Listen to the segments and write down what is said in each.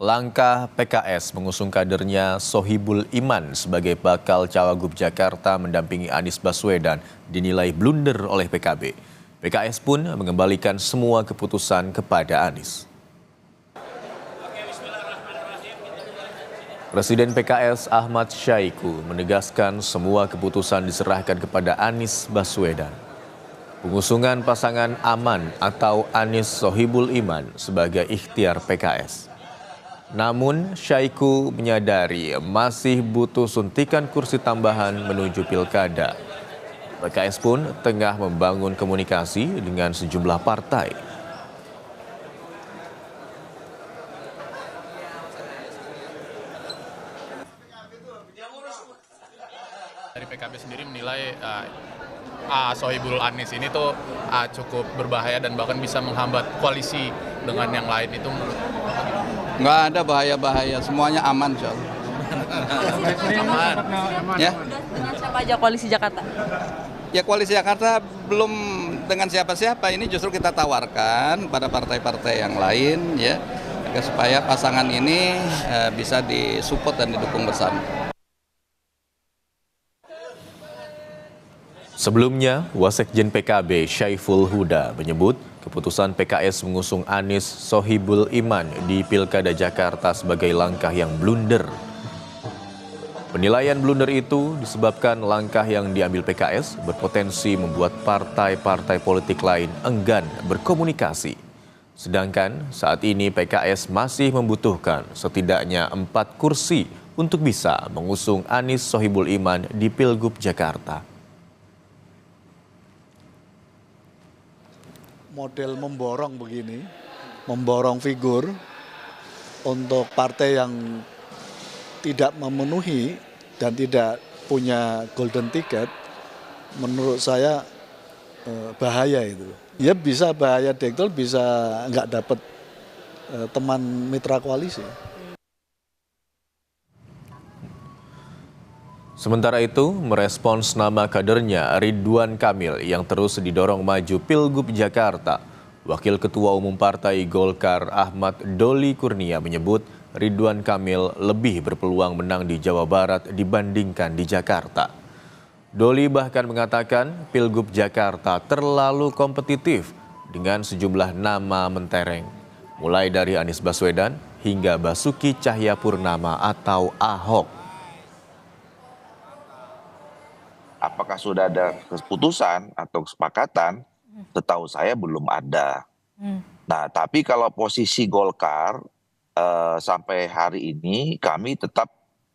Langkah PKS mengusung kadernya Sohibul Iman sebagai bakal cawagup Jakarta mendampingi Anies Baswedan dinilai blunder oleh PKB. PKS pun mengembalikan semua keputusan kepada Anies. Presiden PKS Ahmad Syaiqo menegaskan semua keputusan diserahkan kepada Anies Baswedan. Pengusungan pasangan Aman atau Anies Sohibul Iman sebagai ikhtiar PKS. Namun, Syaiqo menyadari masih butuh suntikan kursi tambahan menuju pilkada. PKS pun tengah membangun komunikasi dengan sejumlah partai. Dari PKB sendiri menilai Sohibul Anies ini tuh cukup berbahaya dan bahkan bisa menghambat koalisi dengan yang lain itu. Nggak ada bahaya-bahaya, semuanya aman soalnya. Aman. Ya. Dengan siapa aja koalisi Jakarta? Ya koalisi Jakarta belum dengan siapa-siapa, ini justru kita tawarkan pada partai-partai yang lain ya, supaya pasangan ini bisa disupport dan didukung bersama. Sebelumnya, Wasekjen PKB Syaiful Huda menyebut keputusan PKS mengusung Anies Sohibul Iman di Pilkada Jakarta sebagai langkah yang blunder. Penilaian blunder itu disebabkan langkah yang diambil PKS berpotensi membuat partai-partai politik lain enggan berkomunikasi. Sedangkan saat ini PKS masih membutuhkan setidaknya 4 kursi untuk bisa mengusung Anies Sohibul Iman di Pilgub Jakarta. Model memborong begini, memborong figur untuk partai yang tidak memenuhi dan tidak punya golden ticket, menurut saya bahaya itu. Ya bisa bahaya dektel, bisa nggak dapat teman mitra koalisi. Sementara itu, merespons nama kadernya Ridwan Kamil yang terus didorong maju Pilgub Jakarta. Wakil Ketua Umum Partai Golkar Ahmad Doli Kurnia menyebut Ridwan Kamil lebih berpeluang menang di Jawa Barat dibandingkan di Jakarta. Doli bahkan mengatakan Pilgub Jakarta terlalu kompetitif dengan sejumlah nama mentereng, mulai dari Anies Baswedan hingga Basuki Cahayapurnama atau Ahok. Apakah sudah ada keputusan atau kesepakatan? Setahu saya belum ada. Nah, tapi kalau posisi Golkar sampai hari ini kami tetap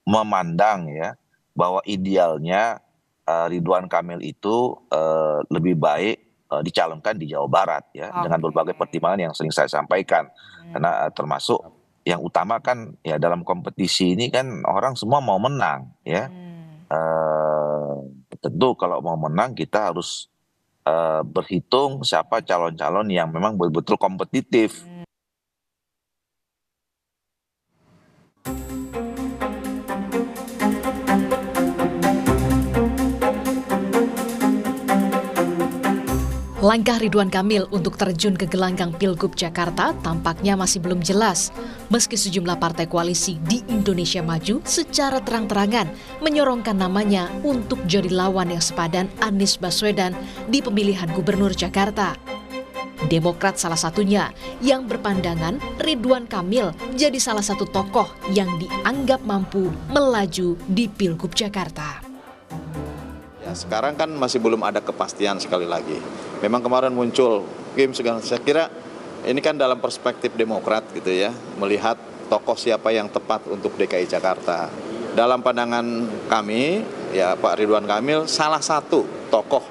memandang ya bahwa idealnya Ridwan Kamil itu lebih baik dicalonkan di Jawa Barat ya, dengan berbagai pertimbangan yang sering saya sampaikan. Karena termasuk yang utama kan ya dalam kompetisi ini kan orang semua mau menang ya. Tentu kalau mau menang kita harus berhitung siapa calon-calon yang memang betul-betul kompetitif. Langkah Ridwan Kamil untuk terjun ke gelanggang Pilgub Jakarta tampaknya masih belum jelas. Meski sejumlah partai koalisi di Indonesia Maju secara terang-terangan menyorongkan namanya untuk jadi lawan yang sepadan Anies Baswedan di pemilihan gubernur Jakarta. Demokrat salah satunya yang berpandangan Ridwan Kamil jadi salah satu tokoh yang dianggap mampu melaju di Pilgub Jakarta. Ya, sekarang kan masih belum ada kepastian sekali lagi. Memang kemarin muncul game segala, saya kira ini kan dalam perspektif Demokrat gitu ya, melihat tokoh siapa yang tepat untuk DKI Jakarta. Dalam pandangan kami, ya Pak Ridwan Kamil salah satu tokoh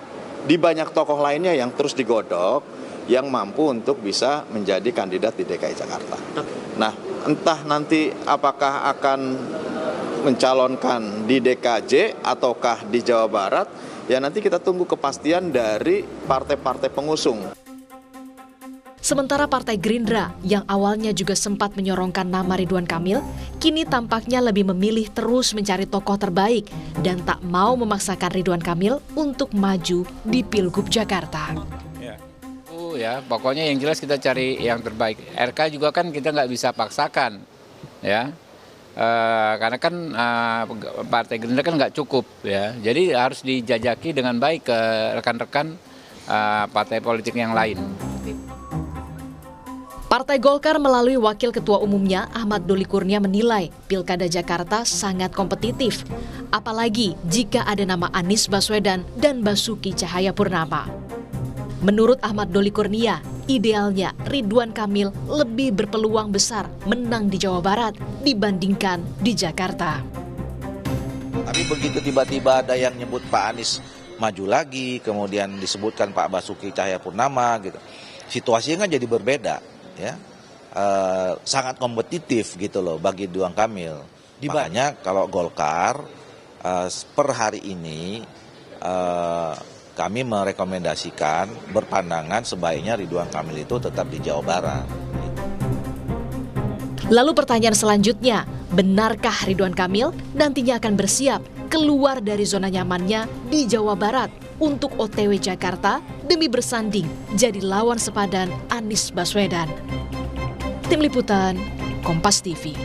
di banyak tokoh lainnya yang terus digodok, yang mampu untuk bisa menjadi kandidat di DKI Jakarta. Nah, entah nanti apakah akan mencalonkan di DKJ ataukah di Jawa Barat, ya nanti kita tunggu kepastian dari partai-partai pengusung. Sementara Partai Gerindra yang awalnya juga sempat menyorongkan nama Ridwan Kamil, kini tampaknya lebih memilih terus mencari tokoh terbaik dan tak mau memaksakan Ridwan Kamil untuk maju di Pilgub Jakarta. Ya, pokoknya yang jelas kita cari yang terbaik. RK juga kan kita nggak bisa paksakan. ya. Karena kan Partai Gerindra kan nggak cukup ya, jadi harus dijajaki dengan baik ke rekan-rekan partai politik yang lain. Partai Golkar melalui Wakil Ketua Umumnya Ahmad Doli Kurnia menilai Pilkada Jakarta sangat kompetitif, apalagi jika ada nama Anies Baswedan dan Basuki Cahayapurnama. Menurut Ahmad Doli Kurnia, idealnya Ridwan Kamil lebih berpeluang besar menang di Jawa Barat dibandingkan di Jakarta. Tapi begitu tiba-tiba ada yang nyebut Pak Anies maju lagi, kemudian disebutkan Pak Basuki Cahayapurnama gitu, situasinya kan jadi berbeda, ya, sangat kompetitif gitu loh bagi Ridwan Kamil. Makanya kalau Golkar per hari ini kami merekomendasikan berpandangan sebaiknya Ridwan Kamil itu tetap di Jawa Barat. Lalu pertanyaan selanjutnya, benarkah Ridwan Kamil nantinya akan bersiap keluar dari zona nyamannya di Jawa Barat untuk OTW Jakarta demi bersanding jadi lawan sepadan Anies Baswedan? Tim Liputan, Kompas TV.